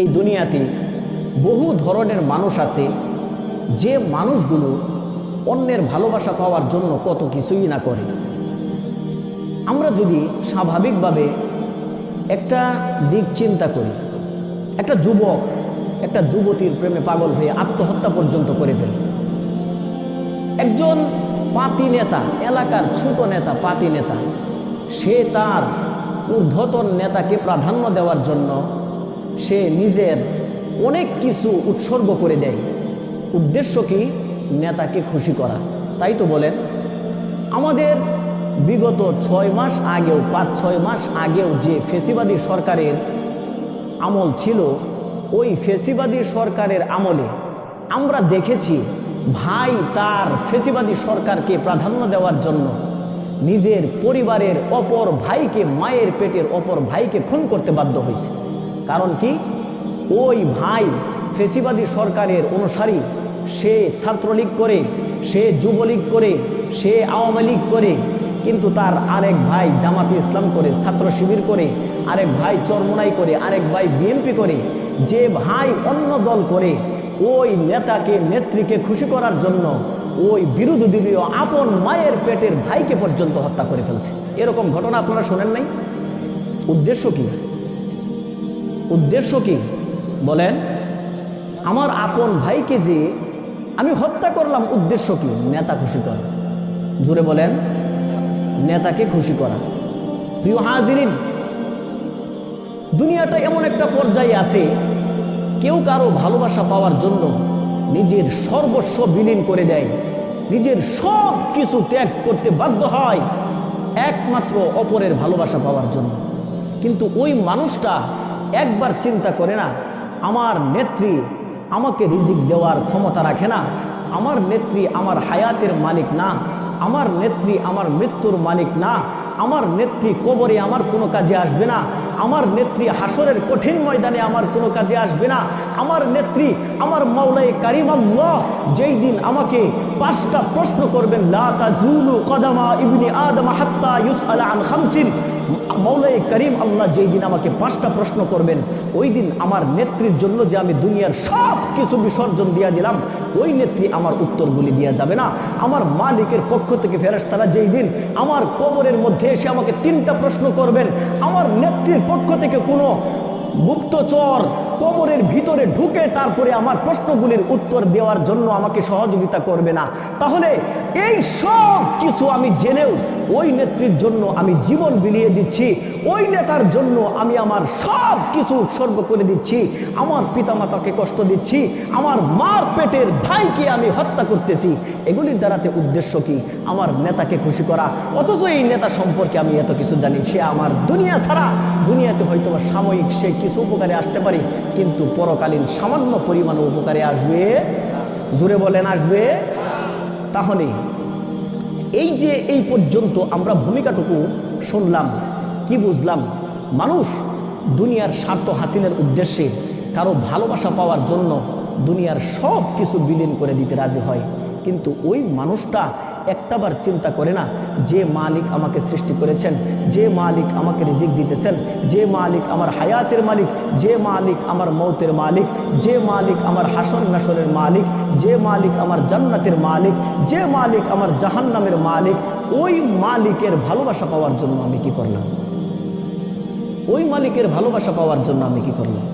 এই দুনিয়াতে বহু ধরনের মানুষ আছে, যে মানুষগুলো অন্যের ভালোবাসা পাওয়ার জন্য কত কিছুই না করে। আমরা যদি স্বাভাবিকভাবে একটা দিক চিন্তা করি, একটা যুবক একটা যুবতীর প্রেমে পাগল হয়ে আত্মহত্যা পর্যন্ত করে ফেলে। একজন পাতি নেতা, এলাকার ছোট নেতা, পাতি নেতা, সে তার ঊর্ধ্বতন নেতাকে প্রাধান্য দেওয়ার জন্য সে নিজের অনেক কিছু উৎসর্গ করে দেয়। উদ্দেশ্য কি? নেতাকে খুশি করা। তাই তো বলেন, আমাদের বিগত 6 মাস আগেও, 5-6 মাস আগেও যে ফেসিবাদী সরকারের আমল ছিল, ওই ফেসিবাদী সরকারের আমলে আমরা দেখেছি ভাই তার ফেসিবাদী সরকারকে প্রাধান্য দেওয়ার জন্য নিজের পরিবারের অপর ভাইকে, মায়ের পেটের অপর ভাইকে খুন করতে বাধ্য হয়েছে। কারণ কি? ওই ভাই ফেসিবাদী সরকারের অনুসারী, সে ছাত্রলীগ করে, সে যুবলীগ করে, সে আওয়ামী লীগ করে, কিন্তু তার আরেক ভাই জামাতে ইসলাম করে, ছাত্র শিবির করে, আরেক ভাই চরমোনাই করে, আরেক ভাই বিএনপি করে। যে ভাই অন্য দল করে, ওই নেতাকে, নেত্রীকে খুশি করার জন্য ওই বিরোধী দলীয় আপন মায়ের পেটের ভাইকে পর্যন্ত হত্যা করে ফেলছে। এরকম ঘটনা আপনারা শোনেন নাই? উদ্দেশ্য কি? উদ্দেশ্য কি বলেন? আমার আপন ভাইকে যে আমি হত্যা করলাম, উদ্দেশ্য কি? নেতা খুশি করা। জোরে বলেন, নেতাকে খুশি করা। প্রিয় হাজিরিন, দুনিয়াটা এমন একটা পর্যায়ে আছে, কেউ কারো ভালোবাসা পাওয়ার জন্য নিজের সর্বস্ব বিলীন করে দেয়, নিজের সব কিছু ত্যাগ করতে বাধ্য হয় একমাত্র অপরের ভালোবাসা পাওয়ার জন্য। কিন্তু ওই মানুষটা একবার চিন্তা করে না, আমার নেত্রী আমাকে রিজিক দেওয়ার ক্ষমতা রাখে না, আমার নেত্রী আমার হায়াতের মালিক না, আমার নেত্রী আমার মৃত্যুর মালিক না, আমার নেত্রী কবরে আমার কোনো কাজে আসবে না, আমার নেত্রী হাসরের কঠিন ময়দানে আমার কোনো কাজে আসবে না, আমার নেত্রী আমার মাওলাই কারিম আল্লাহ যেই দিন আমাকে 5টা প্রশ্ন করবেন, লা তাজুলু কদামা ইবনি আদম হাত্তা ইউসআলা আন খামসিন, মাওলাই কারিম আল্লাহ যেই দিন আমাকে 5টা প্রশ্ন করবেন, ওই দিন আমার নেত্রীর জন্য যে আমি দুনিয়ার সব কিছু বিসর্জন দিয়ে দিলাম, ওই নেত্রী আমার উত্তরগুলি দেওয়া যাবে না। আমার মালিকের পক্ষ থেকে ফেরেশতারা যেই দিন আমার কবরের মধ্যে এসে আমাকে 3টা প্রশ্ন করবেন, আমার নেত্রীর পক্ষ থেকে কোনো গুপ্তচর কবরের ভিতরে ঢুকে তারপরে আমার প্রশ্নগুলির উত্তর দেওয়ার জন্য আমাকে সহযোগিতা করবে না। তাহলে এই সব কিছু আমি জেনেও ওই নেত্রীর জন্য আমি জীবন বিলিয়ে দিচ্ছি, ওই নেতার জন্য আমি আমার সব কিছু উৎসর্গ করে দিচ্ছি, আমার পিতামাতাকে কষ্ট দিচ্ছি, আমার মার পেটের ভাইকে আমি হত্যা করতেছি। এগুলির দ্বারাতে উদ্দেশ্য কি? আমার নেতাকে খুশি করা। অথচ এই নেতা সম্পর্কে আমি এত কিছু জানি, সে আমার দুনিয়া ছাড়া, দুনিয়াতে হয়তো সাময়িক সে কিছু উপকারে আসতে পারে, কিন্তু পরকালীন সামান্য পরিমাণে উপকারে আসবে। জোরে বলেন, আসবে। তাহলে এই যে এই পর্যন্ত আমরা ভূমিকাটুকু শুনলাম, কি বুঝলাম? মানুষ দুনিয়ার স্বার্থ হাসিলের উদ্দেশ্যে কারো ভালোবাসা পাওয়ার জন্য দুনিয়ার সব কিছু বিলীন করে দিতে রাজি হয়, কিন্তু ওই মানুষটা একটাবার চিন্তা করে না, যে মালিক আমাকে সৃষ্টি করেছেন, যে মালিক আমাকে রিজিক দিতেছেন, যে মালিক আমার হায়াতের মালিক, যে মালিক আমার মৌতের মালিক, যে মালিক আমার হাসর নাসরের মালিক, যে মালিক আমার জান্নাতের মালিক, যে মালিক আমার জাহান্নামের মালিক, ওই মালিকের ভালোবাসা পাওয়ার জন্য আমি কি করলাম? ওই মালিকের ভালোবাসা পাওয়ার জন্য আমি কি করলাম?